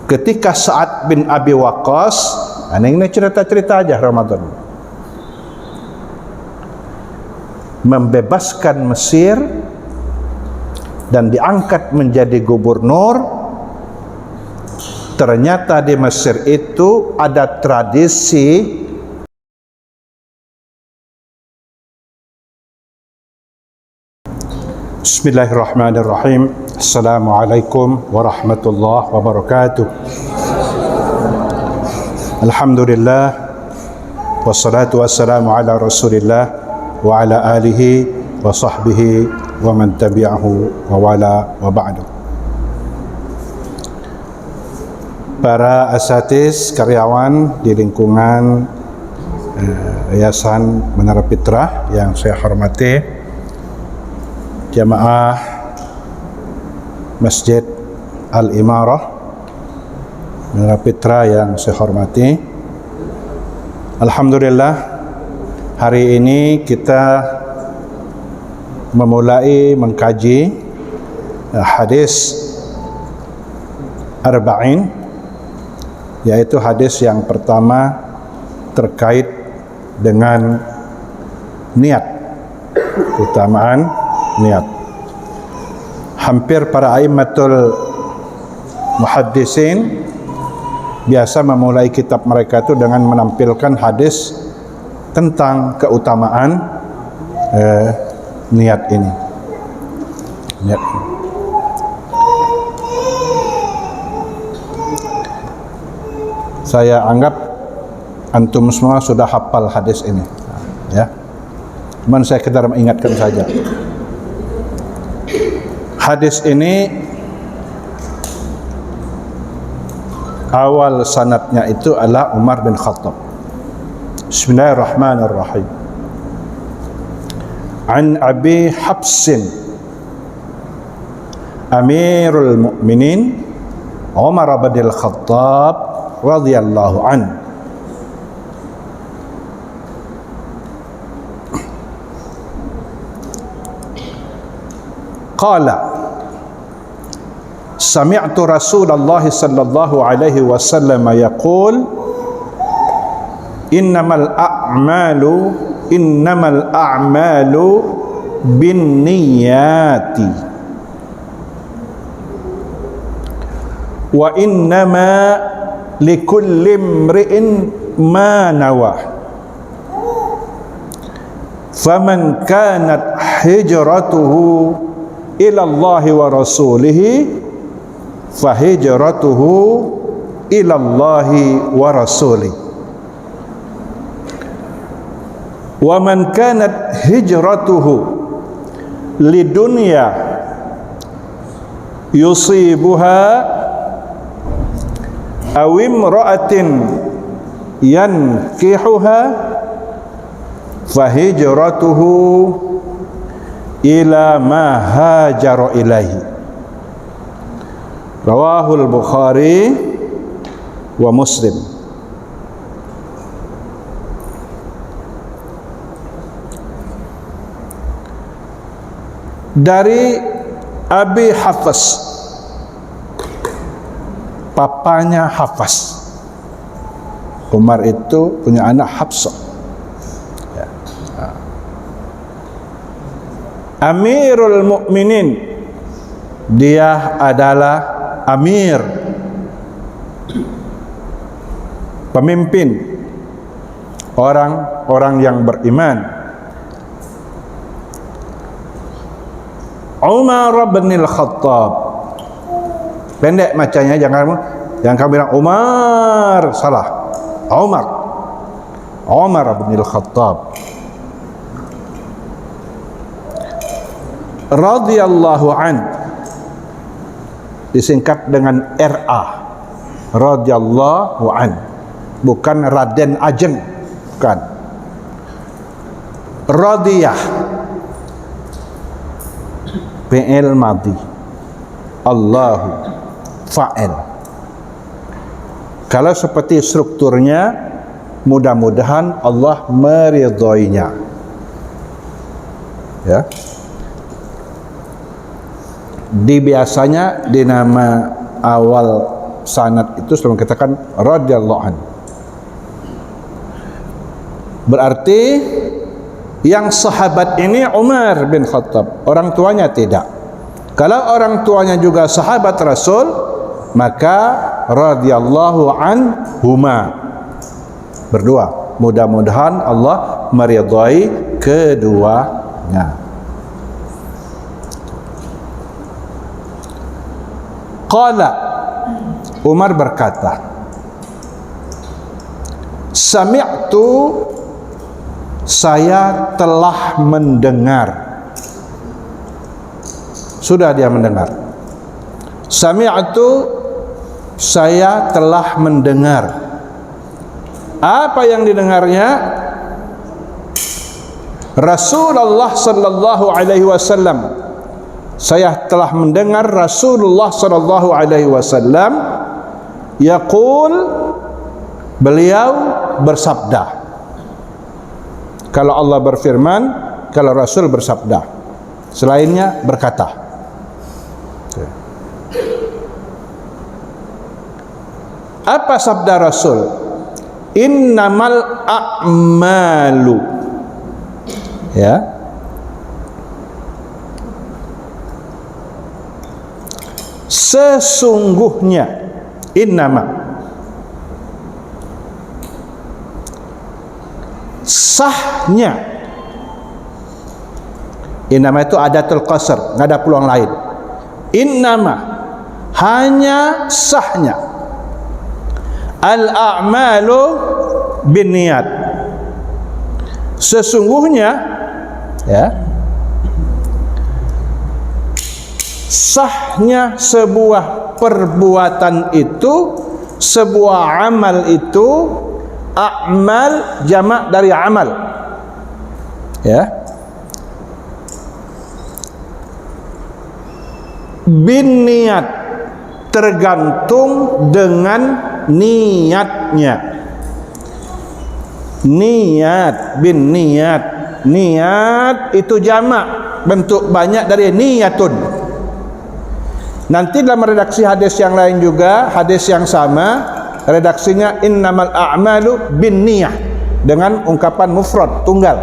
ketika Sa'ad bin Abi Waqqas, ini cerita-cerita aja Ramadan, membebaskan Mesir dan diangkat menjadi gubernur, ternyata di Mesir itu ada tradisi Bismillahirrahmanirrahim. Assalamualaikum warahmatullahi wabarakatuh. Alhamdulillah, wassalatu wassalamu ala rasulillah wa ala alihi wa sahbihi wa man tabi'ahu wa wala wa ba'du. Para asatiz, karyawan di lingkungan Yayasan Menara Fitrah yang saya hormati, jamaah Masjid Al-Imarah Menara Fitrah yang saya hormati, alhamdulillah hari ini kita memulai mengkaji hadis Arba'in, yaitu hadis yang pertama terkait dengan niat, keutamaan niat. Hampir para a'immatul muhaddisin biasa memulai kitab mereka itu dengan menampilkan hadis tentang keutamaan niat ini. Niat. Saya anggap antum semua sudah hafal hadis ini, ya. Cuman saya sekedar mengingatkan saja. Hadis ini awal sanadnya itu adalah Umar bin Khattab. Bismillahirrahmanirrahim. An Abi Hafsin Amirul Mu'minin Umar bin Khattab radhiyallahu anhu. Qala sami'tu Rasulullah sallallahu alaihi wasallam yaqul innamal a'malu binniyati wa innama likulli imri'in ma nawa faman kanat hijratuhu ila Allah wa rasulihi fahijratuhu ila Allah wa rasulihi wa man kanat hijratuhu lidunya yusibuha aw imra'atin yankihuha fahijratuhu ila ma hajara ilaihi. Rawahul Bukhari wa Muslim. Dari Abi Hafs, papanya Hafs. Umar itu punya anak Hafsah. Amirul Mu'minin, dia adalah amir, pemimpin orang-orang yang beriman. Umar bin Khattab, pendek macamnya, jangan yang kamu bilang Umar, salah. Umar bin Khattab radhiyallahu an, disingkat dengan RA, radhiyallahu an, bukan Raden Ajeng, bukan. Radiyah fi'il madhi, Allahu fa'il. Kalau seperti strukturnya, mudah-mudahan Allah meridhoinya, ya. Biasanya di nama awal sanad itu selalu katakan radhiyallahu an. Berarti yang sahabat ini Umar bin Khattab, orang tuanya tidak. Kalau orang tuanya juga sahabat Rasul, maka radhiyallahu anhuma, berdua. Mudah-mudahan Allah meridai keduanya. Qala, Umar berkata, sami'tu, saya telah mendengar. Sudah dia mendengar. Sami'tu, saya telah mendengar. Apa yang didengarnya? Rasulullah sallallahu alaihi wasallam. Saya telah mendengar Rasulullah sallallahu alaihi wasallam yaqul, beliau bersabda. Kalau Allah berfirman, kalau Rasul bersabda, selainnya berkata. Apa sabda Rasul? Innamal a'malu, ya, sesungguhnya, innama, sahnya. Innama itu adatul qasr, nggak ada peluang lain. Innama, hanya sahnya. Al-a'malu binniyat, sesungguhnya, ya, sahnya sebuah perbuatan itu, sebuah amal itu, a'mal jamak dari amal, ya, bin niat, tergantung dengan niatnya. Niat, bin niat, niat itu jamak, bentuk banyak dari niyatun. Nanti dalam redaksi hadis yang lain juga, hadis yang sama, redaksinya innamal a'malu bin niyah, dengan ungkapan mufrad, tunggal.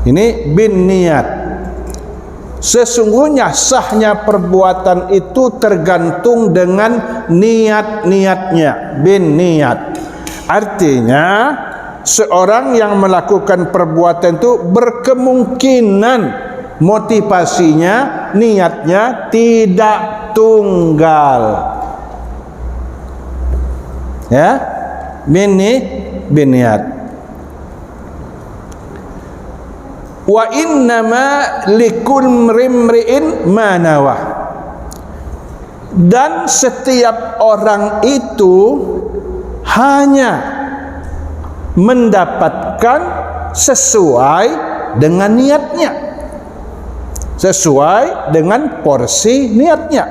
Ini bin niat. Sesungguhnya sahnya perbuatan itu tergantung dengan niat-niatnya, bin niat. Artinya seorang yang melakukan perbuatan itu berkemungkinan motivasinya, niatnya tidak tunggal, ya, bin niat. Wa innama likul mrimri'in ma nawah, dan setiap orang itu hanya mendapatkan sesuai dengan niatnya, sesuai dengan porsi niatnya.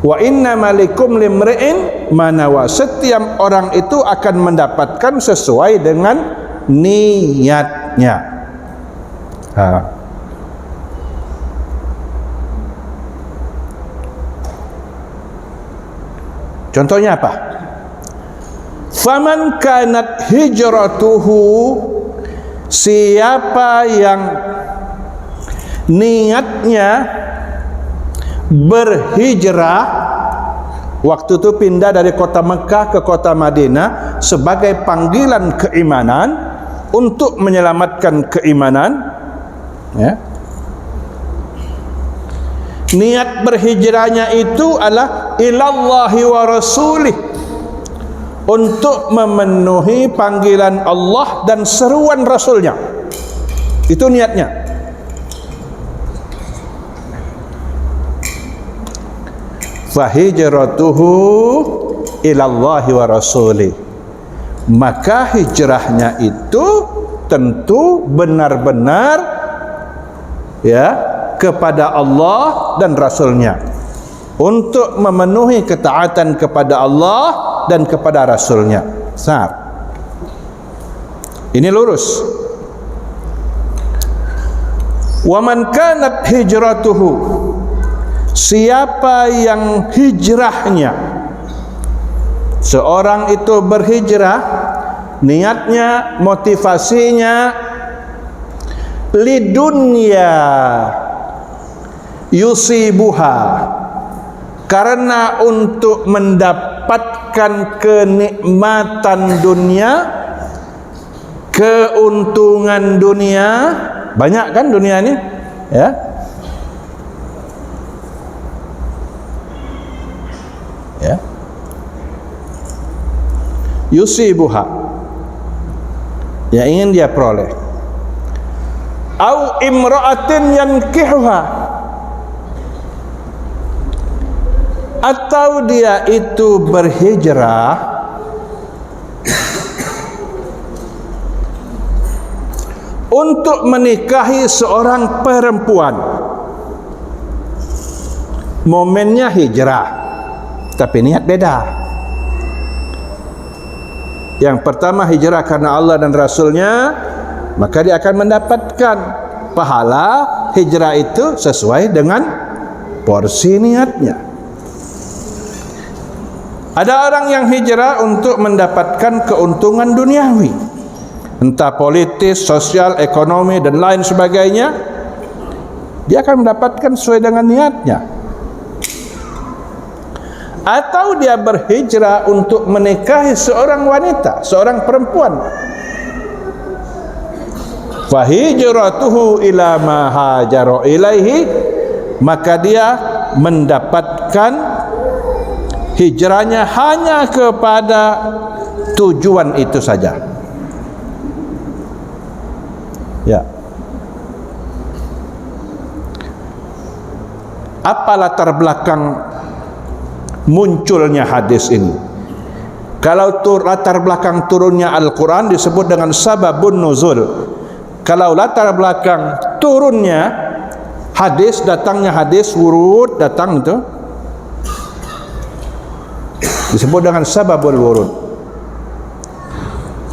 Wa innama likum limri'in ma nawah, setiap orang itu akan mendapatkan sesuai dengan niatnya. Contohnya apa? Faman kanat hijratuhu, siapa yang niatnya berhijrah, waktu itu pindah dari kota Mekah ke kota Madinah sebagai panggilan keimanan, untuk menyelamatkan keimanan, ya. Niat berhijrahnya itu adalah ilallahi wa rasulih, untuk memenuhi panggilan Allah dan seruan Rasulnya. Itu niatnya. Fahijratuhu ilallahi wa rasulih, maka hijrahnya itu tentu benar-benar, ya, kepada Allah dan Rasulnya, untuk memenuhi ketaatan kepada Allah dan kepada Rasulnya. Sah. Ini lurus. Wa man kanat hijratuhu, siapa yang hijrahnya, seorang itu berhijrah, niatnya, motivasinya lidunya yusibuha, karena untuk mendapatkan kenikmatan dunia, keuntungan dunia. Banyak kan dunia ini, ya. Ya. Yusibuha, yang ingin dia peroleh. Au imra'atin yankihuha, atau dia itu berhijrah untuk menikahi seorang perempuan. Momennya hijrah, tapi niat beda. Yang pertama hijrah karena Allah dan Rasulnya, maka dia akan mendapatkan pahala hijrah itu sesuai dengan porsi niatnya. Ada orang yang hijrah untuk mendapatkan keuntungan duniawi, entah politis, sosial, ekonomi dan lain sebagainya. Dia akan mendapatkan sesuai dengan niatnya. Atau dia berhijrah untuk menikahi seorang wanita, seorang perempuan. Fahijratuhu ila ma hajara ilaihi, maka dia mendapatkan hijrahnya hanya kepada tujuan itu saja. Ya. Apa latar belakang munculnya hadis ini? Kalau latar belakang turunnya Al-Quran disebut dengan sababun nuzul. Kalau latar belakang turunnya hadis, datangnya hadis, wurud datang itu disebut dengan sababul wurud.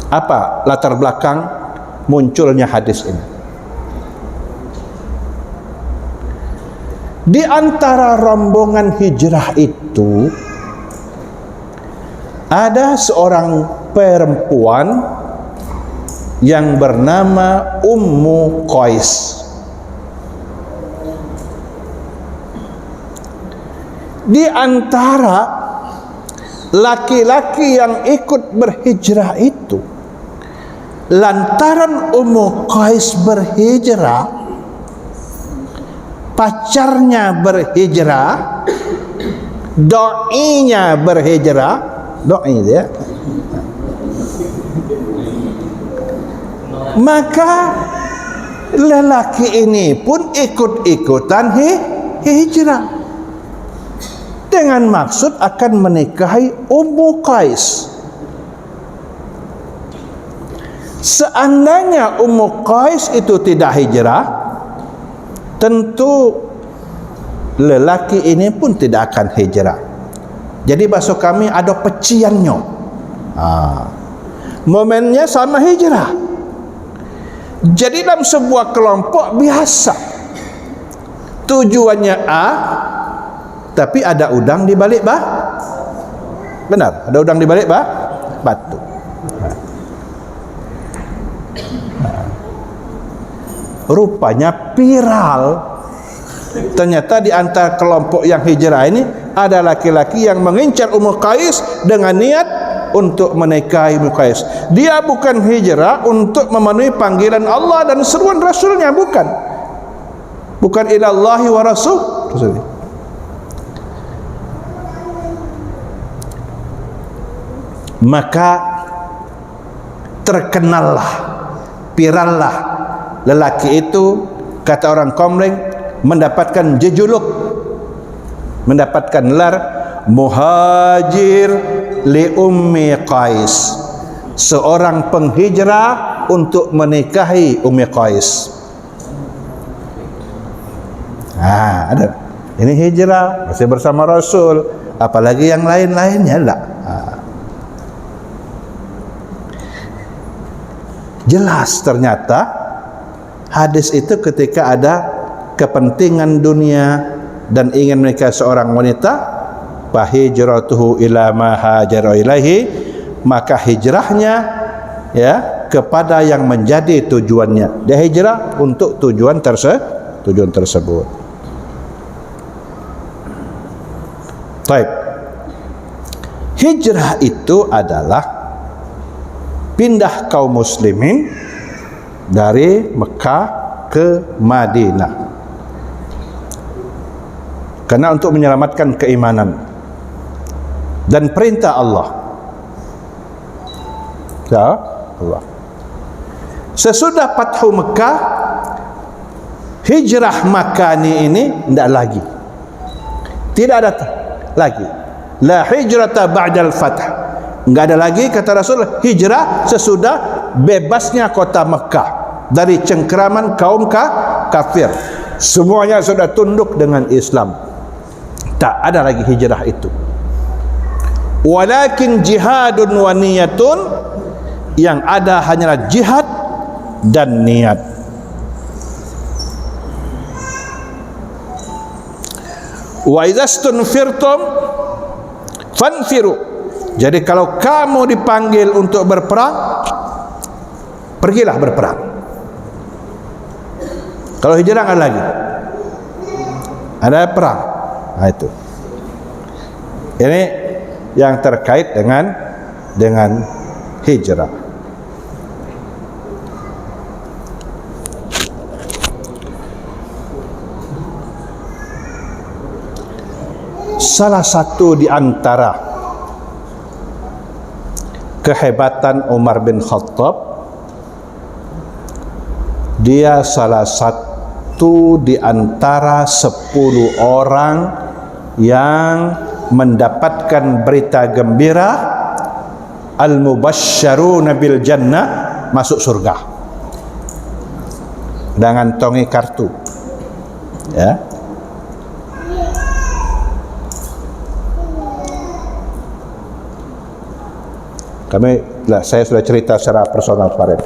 Apa latar belakang munculnya hadis ini? Di antara rombongan hijrah itu ada seorang perempuan yang bernama Ummu Qais. Di antara laki-laki yang ikut berhijrah itu, lantaran Ummu Qais berhijrah, pacarnya berhijrah, doinya berhijrah, doi dia, maka lelaki ini pun ikut-ikutan hijrah dengan maksud akan menikahi Ummu Qais. Seandainya Ummu Qais itu tidak hijrah, tentu lelaki ini pun tidak akan hijrah. Jadi bahasa kami ada peciannya. Momennya sama hijrah. Jadi dalam sebuah kelompok biasa, tujuannya A, tapi ada udang di balik benar, ada udang di balik batu. Rupanya viral. Ternyata di antara kelompok yang hijrah ini ada laki-laki yang mengincar Ummu Qais dengan niat untuk menikahi Ummu Qais. Dia bukan hijrah untuk memenuhi panggilan Allah dan seruan Rasulnya, bukan ilallahi wa rasul. Maka terkenallah, virallah lelaki itu, kata orang Komering, mendapatkan jejuluk, mendapatkan gelar muhajir li Ummi Qais, seorang penghijrah untuk menikahi Ummi Qais. Ada ini hijrah masih bersama Rasul, apalagi yang lain-lainnya lah. Jelas ternyata hadis itu ketika ada kepentingan dunia dan ingin menikah seorang wanita, fahijratuhu ila ma hajara ilaihi, maka hijrahnya ya kepada yang menjadi tujuannya. Dia hijrah untuk tujuan tersebut. Baik. Hijrah itu adalah pindah kaum muslimin dari Mekah ke Madinah, karena untuk menyelamatkan keimanan dan perintah Allah. Ya Allah. Sesudah Fathu Mekah, hijrah makani ini tidak lagi. Tidak ada lagi. La hijrata ba'dal fath. Enggak ada lagi, kata Rasul, hijrah sesudah bebasnya kota Mekah dari cengkeraman kaum kafir. Semuanya sudah tunduk dengan Islam. Tak ada lagi hijrah itu. Walakin jihadun wa niyatun, yang ada hanyalah jihad dan niat. Wa idzastunfirtum fanfiru. Jadi kalau kamu dipanggil untuk berperang, pergilah berperang. Kalau hijrah kan lagi ada perang. Nah, itu. Ini yang terkait dengan hijrah. Salah satu di antara kehebatan Umar bin Khattab, dia salah satu di antara 10 orang yang mendapatkan berita gembira, al-mubasysyaruna bil jannah, masuk surga dengan tongi kartu. Ya. Saya sudah cerita secara personal kemarin.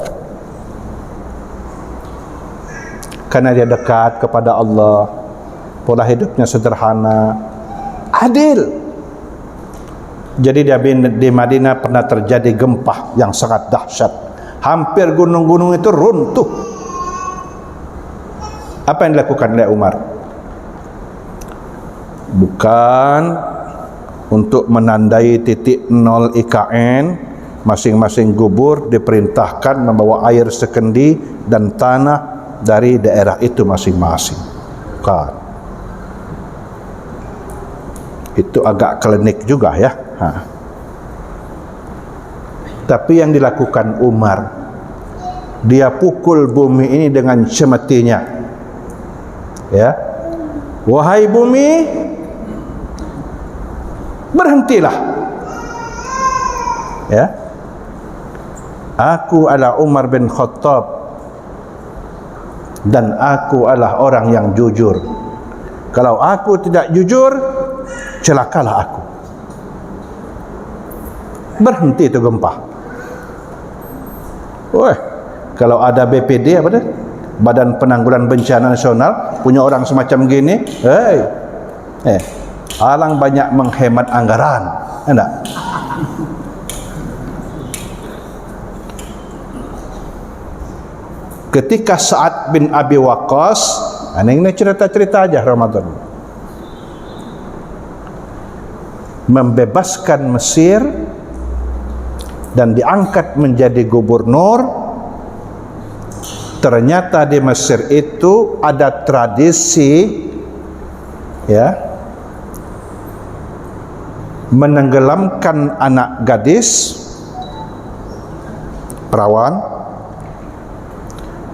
Karena dia dekat kepada Allah, pola hidupnya sederhana, adil. Jadi dia di Madinah pernah terjadi gempa yang sangat dahsyat. Hampir gunung-gunung itu runtuh. Apa yang dilakukan oleh Umar? Bukan untuk menandai titik 0 IKN, masing-masing gubur diperintahkan membawa air sekendi dan tanah dari daerah itu masing-masing. Bukan. Itu agak klinik juga ya. Tapi yang dilakukan Umar, dia pukul bumi ini dengan semestinya. Ya. Wahai bumi, berhentilah. Ya. Aku adalah Umar bin Khattab dan aku adalah orang yang jujur. Kalau aku tidak jujur, celakalah aku. Berhenti itu gempa. Wah, kalau ada BPD apa dah? Badan Penanggulangan Bencana Nasional punya orang semacam gini, alang banyak menghemat anggaran, enggak? Ketika Sa'ad bin Abi Waqqas, ini cerita-cerita aja Ramadan, membebaskan Mesir dan diangkat menjadi gubernur, ternyata di Mesir itu ada tradisi ya menenggelamkan anak gadis perawan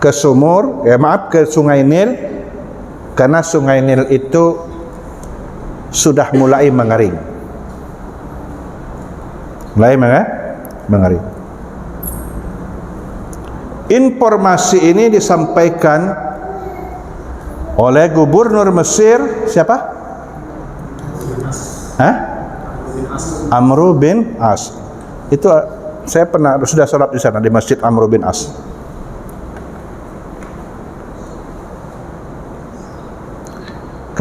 ke sumur, ke Sungai Nil, karena Sungai Nil itu sudah mulai mengering. Mengering. Informasi ini disampaikan oleh Gubernur Mesir, siapa? Amr bin As. Itu saya sudah sholat di sana, di Masjid Amr bin As.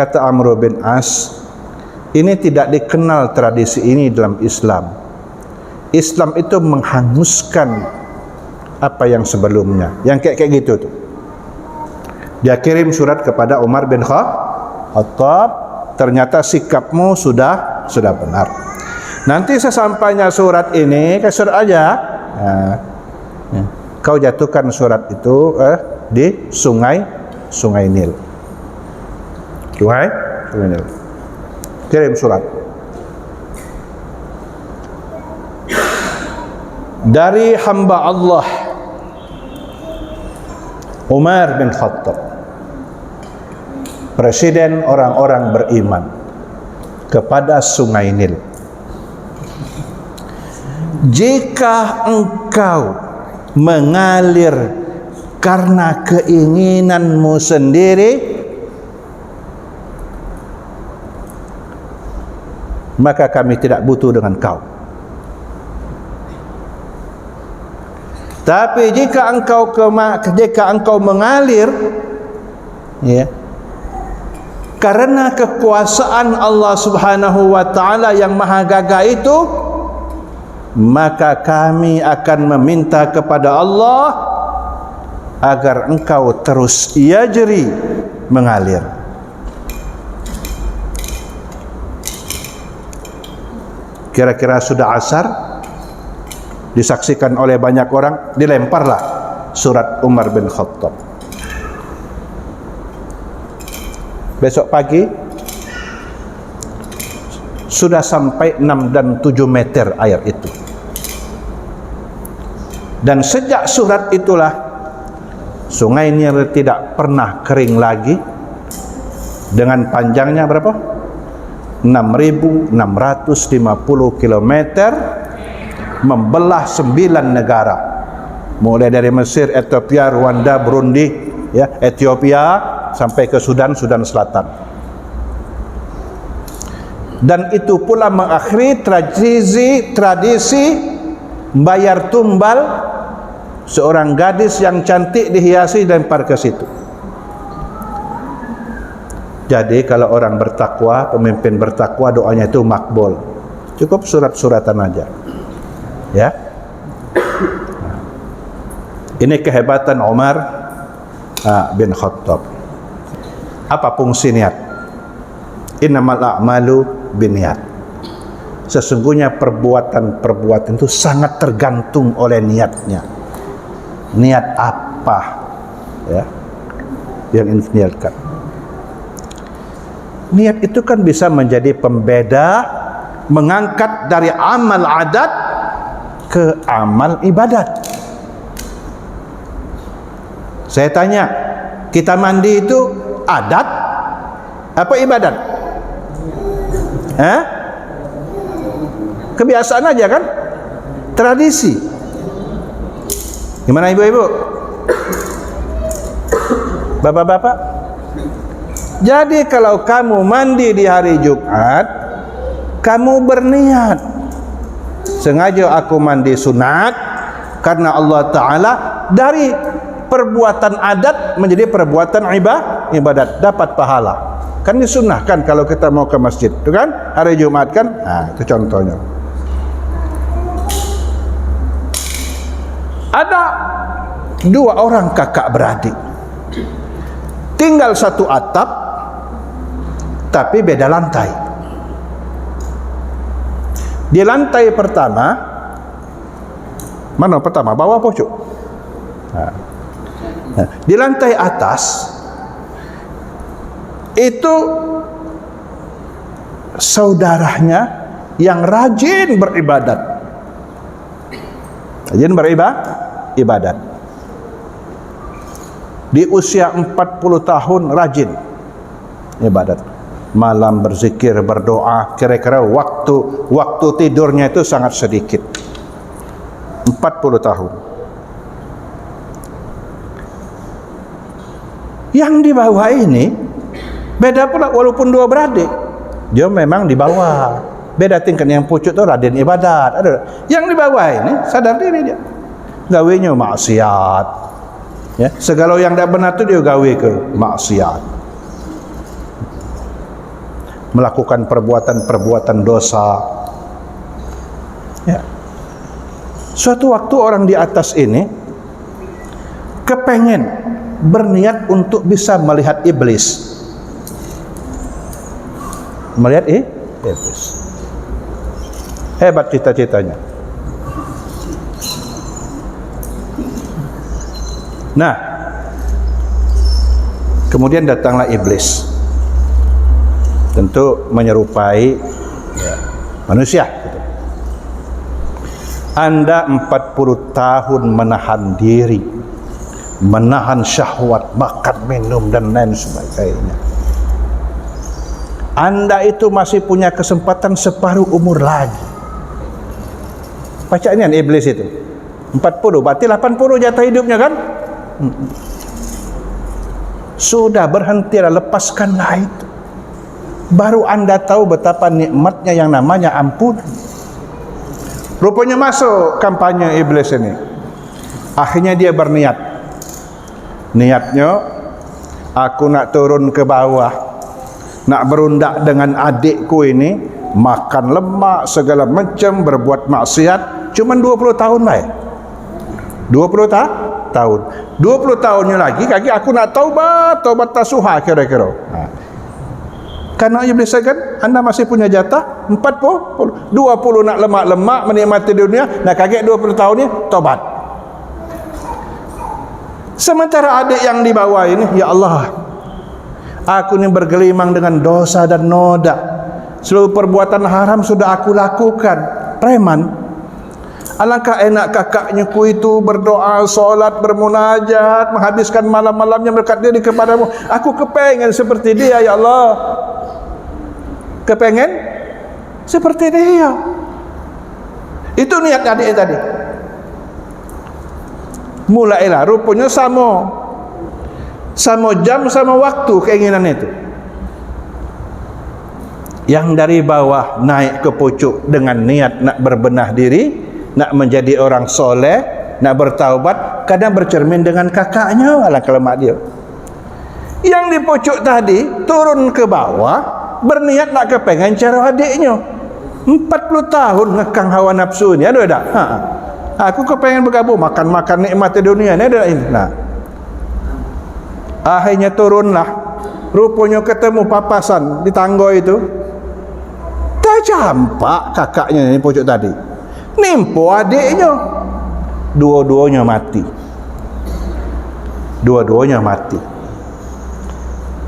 Kata Amr bin As, ini tidak dikenal tradisi ini dalam Islam. Islam itu menghanguskan apa yang sebelumnya. Yang kayak gitu tuh. Dia kirim surat kepada Umar bin Khattab, ternyata sikapmu sudah benar. Nanti sesampainya surat ini, ke surat aja. Kau jatuhkan surat itu di sungai Nil. Sungai Nil. Kirim surat. Dari hamba Allah Umar bin Khattab, presiden orang-orang beriman, kepada sungai Nil. Jika engkau mengalir karena keinginanmu sendiri, maka kami tidak butuh dengan kau. Tapi jika engkau mengalir, ya, karena kekuasaan Allah Subhanahu wa taala yang maha gagah itu, maka kami akan meminta kepada Allah agar engkau terus yajri, mengalir. Kira-kira sudah asar, disaksikan oleh banyak orang, dilemparlah surat Umar bin Khattab. Besok pagi sudah sampai 6 dan 7 meter air itu. Dan sejak surat itulah sungai Nil tidak pernah kering lagi, dengan panjangnya berapa? 6.650 km, membelah 9 negara, mulai dari Mesir, Ethiopia, Rwanda, Burundi, ya, Ethiopia sampai ke Sudan Selatan. Dan itu pula mengakhiri tradisi bayar tumbal, seorang gadis yang cantik dihiasi dilempar ke situ. Jadi kalau orang bertakwa, pemimpin bertakwa, doanya itu makbul. Cukup surat-suratan aja. Ya. Ini kehebatan Umar bin Khattab. Apa fungsi niat? Innamal a'malu binniyat. Sesungguhnya perbuatan itu sangat tergantung oleh niatnya. Niat apa, ya, yang diniatkan. Niat itu kan bisa menjadi pembeda, mengangkat dari amal adat ke amal ibadat. Saya tanya, kita mandi itu adat apa ibadat? Kebiasaan aja kan? Tradisi. Gimana ibu-ibu? Bapak-bapak? Jadi kalau kamu mandi di hari Jumat, kamu berniat, sengaja aku mandi sunat karena Allah Ta'ala, dari perbuatan adat menjadi perbuatan ibadat, dapat pahala. Kan disunahkan kalau kita mau ke masjid, itu kan hari Jumat kan. Nah, itu contohnya. Ada 2 orang kakak beradik, tinggal satu atap tapi beda lantai. Di lantai pertama, mana pertama, bawah pojok. Di lantai atas itu saudaranya yang rajin beribadat. Rajin beribadat. Di usia 40 tahun rajin ibadat. Malam berzikir, berdoa, kira-kira waktu tidurnya itu sangat sedikit. 40 tahun. Yang di bawah ini beda pula, walaupun 2 beradik, dia memang di bawah. Beda tingkat, yang pucuk itu rajin ibadat. Ada. Yang di bawah ini sadar diri dia. Gawenya maksiat. Ya, segala yang tidak benar itu dia gawe ke maksiat. melakukan perbuatan-perbuatan dosa. Ya. Suatu waktu orang di atas ini kepengen berniat untuk bisa melihat iblis. Melihat iblis. Hebat cita-citanya. Nah, kemudian datanglah iblis. Tentu menyerupai manusia. Anda 40 tahun menahan diri, menahan syahwat, makan, minum dan lain sebagainya. Anda itu masih punya kesempatan separuh umur lagi. Bacaan iblis itu 40, berarti 80 jatah hidupnya kan? Sudah, berhentilah, lepaskanlah itu. Baru Anda tahu betapa nikmatnya yang namanya ampunan. Rupanya masuk kampanye iblis ini. Akhirnya dia berniat. Niatnya, aku nak turun ke bawah, nak berundak dengan adikku ini, makan lemak segala macam, berbuat maksiat. Cuman 20 tahun baik. 20 tahun. 20 tahunnya lagi aku nak taubat tasuha kira-kira. Karena iblis kan, Anda masih punya jatah 40, 20 nak lemak-lemak menikmati dunia, nak kaget 20 tahunnya taubat. Sementara adik yang di bawah ini, ya Allah, aku ini bergelimang dengan dosa dan noda. Seluruh perbuatan haram sudah aku lakukan. Preman. Alangkah enak kakaknya ku itu berdoa, solat, bermunajat, menghabiskan malam-malamnya berkat diri kepadamu. Aku kepengen seperti dia, ya Allah. Kepengen seperti dia. Itu niat adik tadi. Mulailah, rupanya sama jam, sama waktu keinginan itu. Yang dari bawah naik ke pucuk dengan niat nak berbenah diri, nak menjadi orang soleh, nak bertaubat, kadang bercermin dengan kakaknya, alangkah lemah dia. Yang di pucuk tadi turun ke bawah, berniat nak kepengen cara adiknya. 40 tahun ngekang hawa nafsu ni, ada tak? Aku kepengen bergabung, makan-makan nikmat dunia ni, ada ini. Nah, akhirnya turunlah. Rupanya ketemu papasan di tangga itu. Tak campak kakaknya ni pucuk tadi. Nimpo adiknya. Dua-duanya mati. Dua-duanya mati.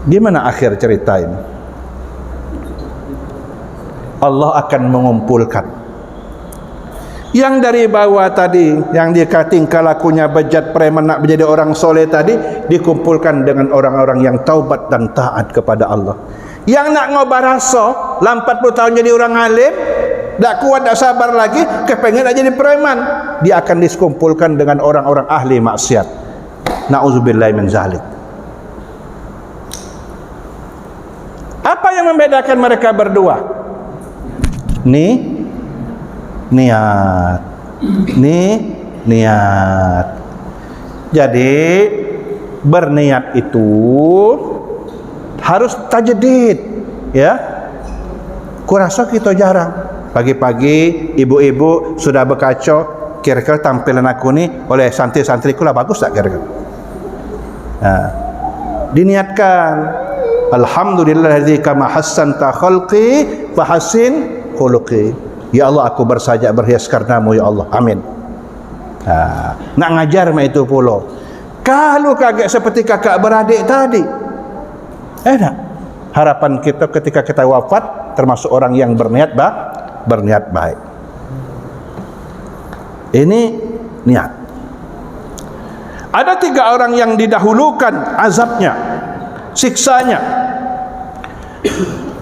Gimana akhir cerita ini? Allah akan mengumpulkan yang dari bawah tadi, yang dia tingkah lakunya bejat, preman, nak menjadi orang soleh tadi, dikumpulkan dengan orang-orang yang taubat dan taat kepada Allah. Yang nak ngobar rasa 40 tahun jadi orang alim, tak kuat, tak sabar lagi, kepengen nak jadi preman, dia akan dikumpulkan dengan orang-orang ahli maksiat. Na'udzubillahi min zalik. Apa yang membedakan mereka berdua? Niat. Jadi berniat itu harus tajdid, ya. Kurasa kita jarang. Pagi-pagi ibu-ibu sudah berkaca, kira-kira tampilan aku ni oleh santri-santriku lah bagus tak kira-kira? Nah, diniatkan. Alhamdulillahilladzi kama hassanta khalqi fahassin khuluqi. Ya Allah, aku bersajak berhias karenamu, ya Allah. Amin. Nak ngajar mah itu pula. Kalau kaget seperti kakak beradik tadi, enak. Harapan kita ketika kita wafat termasuk orang yang berniat baik. Ini niat. Ada 3 orang yang didahulukan azabnya, siksanya.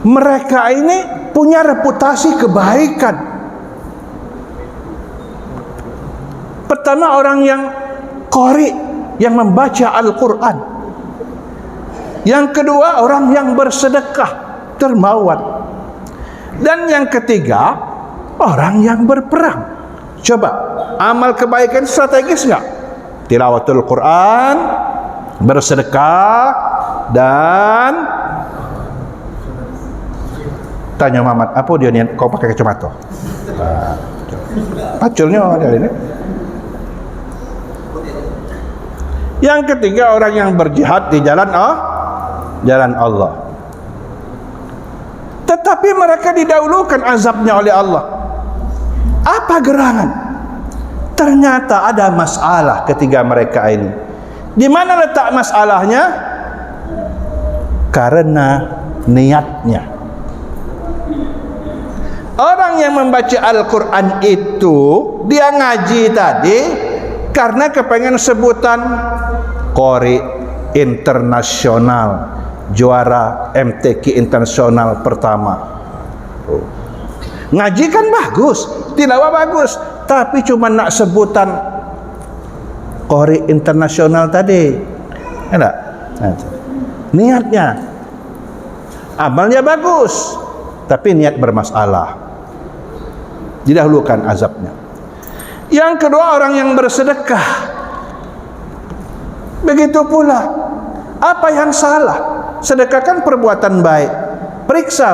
Mereka ini punya reputasi kebaikan. Pertama, orang yang qari, yang membaca Al-Quran. Yang kedua, orang yang bersedekah, dermawan. Dan yang ketiga, orang yang berperang. Coba, amal kebaikan strategis enggak? Tilawatul Quran, bersedekah, dan Tanya Mamat, apa dia niat kau pakai kacamata? Paculnya ada ini. Yang ketiga, orang yang berjihad di jalan Allah. Tetapi mereka didahulukan azabnya oleh Allah. Apa gerangan? Ternyata ada masalah ketiga mereka ini. Di mana letak masalahnya? Karena niatnya. Orang yang membaca Al-Quran itu, dia ngaji tadi karena kepengen sebutan Qori internasional, juara MTQ internasional pertama. Ngaji kan bagus, tilawah bagus, tapi cuma nak sebutan Qori internasional tadi. Enggak? Niatnya, amalnya bagus, tapi niat bermasalah. Didahulukan azabnya. Yang kedua, orang yang bersedekah. Begitu pula, apa yang salah? Sedekah kan perbuatan baik. Periksa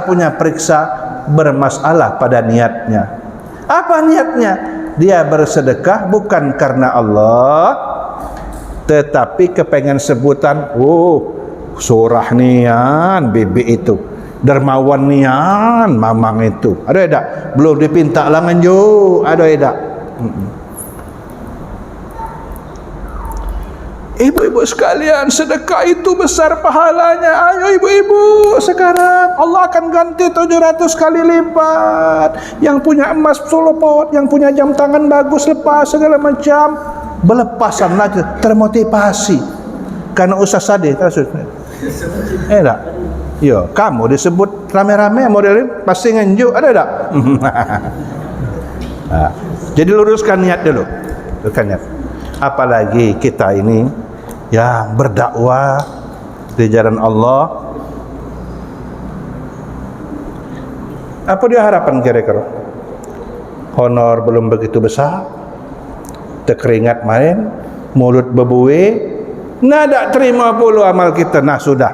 bermasalah pada niatnya. Apa niatnya? Dia bersedekah bukan karena Allah, tetapi kepengen sebutan, surah nian bibi itu, dermawan nian mamang itu. Ada tak? Belum dipinta langan jo, ada tak? Ibu-ibu sekalian, sedekah itu besar pahalanya. Ayo ibu-ibu, sekarang Allah akan ganti 700 kali lipat. Yang punya emas solopot, yang punya jam tangan bagus, lepas segala macam, belepasan lagi, termotivasi. Karena usah sadih, tak? Yo, kamu disebut rame-rame modelin pasti ngenjuk, ada tak? Jadi luruskan niat dulu. Luruskan niat. Apalagi kita ini yang berdakwah di jalan Allah. Apa dia harapan kira-kira? Honor belum begitu besar, terkeringat main, mulut bebuih, nada terima puluh amal kita. Nah sudah,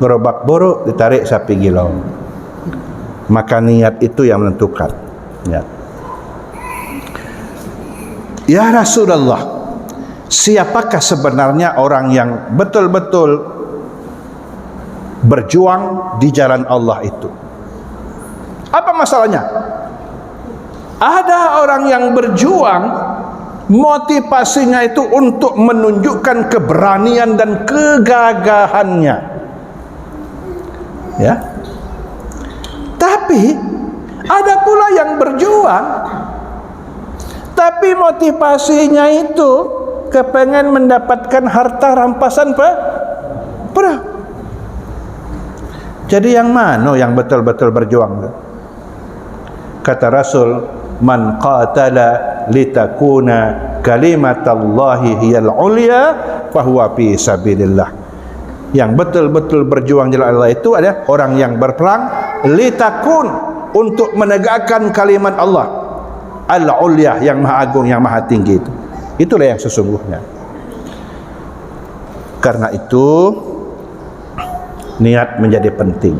gerobak buruk ditarik sapi gilau. Maka niat itu yang menentukan. Ya Rasulullah, siapakah sebenarnya orang yang betul-betul berjuang di jalan Allah itu? Apa masalahnya? Ada orang yang berjuang, motivasinya itu untuk menunjukkan keberanian dan kegagahannya. Ya. Tapi ada pula yang berjuang, tapi motivasinya itu kepengen mendapatkan harta rampasan perang. Jadi yang mana yang betul-betul berjuang? Kata Rasul, man qatala litakuna kalimatallahi hiyal ulya fahuwa fi sabilillah. Yang betul-betul berjuang jalan Allah itu adalah orang yang berperang litakun, untuk menegakkan kalimat Allah al-ulya, yang maha agung, yang maha tinggi itu. Itulah yang sesungguhnya. Karena itu niat menjadi penting.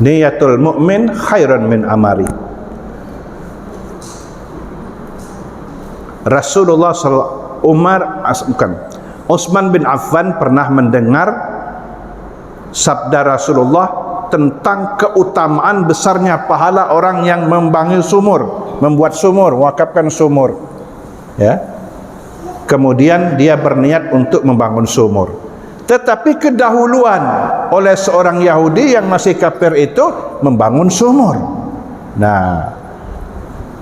Niyatul mu'min khairan min amali. Rasulullah Utsman bin Affan pernah mendengar sabda Rasulullah tentang keutamaan besarnya pahala orang yang membangun sumur, membuat sumur, wakafkan sumur. Ya. Kemudian dia berniat untuk membangun sumur. Tetapi kedahuluan oleh seorang Yahudi yang masih kafir itu membangun sumur. Nah,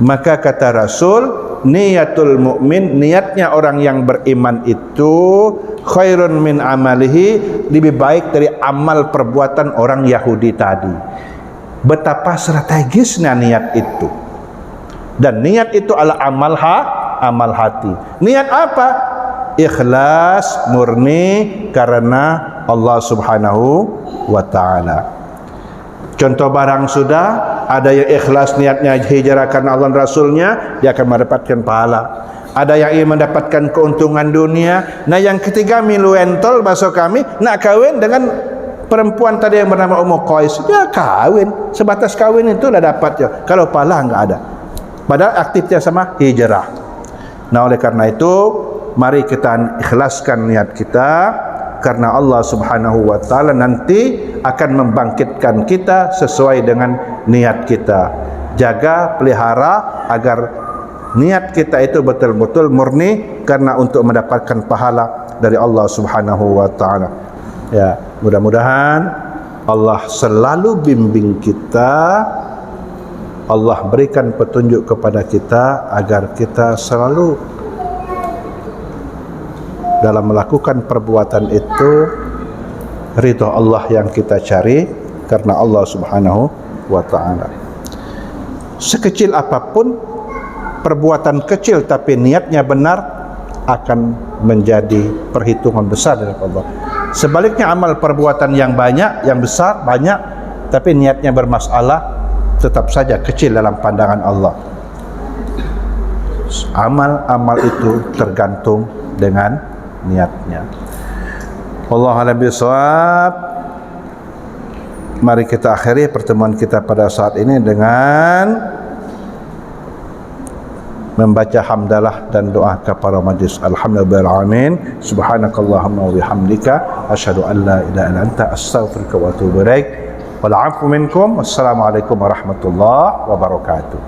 maka kata Rasul, niyatul mukmin, niatnya orang yang beriman itu khairun min amalihi, lebih baik dari amal perbuatan orang Yahudi tadi. Betapa strategisnya niat itu. Dan niat itu adalah amal hati. Niat apa? Ikhlas, murni karena Allah Subhanahu wa ta'ala. Contoh barang sudah, ada yang ikhlas niatnya hijrah karena Allah dan Rasulnya, dia akan mendapatkan pahala. Ada yang ingin mendapatkan keuntungan dunia. Nah yang ketiga milu entol, bahasa kami, nak kawin dengan Perempuan tadi yang bernama Ummu Qais, dia kahwin, sebatas kahwin itu dah dapat je. Kalau pahala enggak ada. Padahal aktifnya sama hijrah. Nah, oleh karena itu mari kita ikhlaskan niat kita, karena Allah Subhanahu wa taala nanti akan membangkitkan kita sesuai dengan niat kita. Jaga, pelihara agar niat kita itu betul-betul murni karena untuk mendapatkan pahala dari Allah Subhanahu wa taala. Ya, mudah-mudahan Allah selalu bimbing kita, Allah berikan petunjuk kepada kita agar kita selalu dalam melakukan perbuatan itu ridha Allah yang kita cari karena Allah Subhanahu wa taala. Sekecil apapun perbuatan kecil tapi niatnya benar akan menjadi perhitungan besar dari Allah. Sebaliknya amal perbuatan yang banyak, yang besar, banyak tapi niatnya bermasalah, tetap saja kecil dalam pandangan Allah. Amal-amal itu tergantung dengan niatnya. Wallahu a'lam bishawab. Mari kita akhiri pertemuan kita pada saat ini dengan membaca hamdalah dan doa kepada majlis. Alhamdulillahil alamin. Subhanakallahumma wa bihamdika asyhadu an la ilaha illa anta astaghfiruka wa atubu ilaik. Wal 'afwu minkum. Wassalamualaikum warahmatullahi wabarakatuh.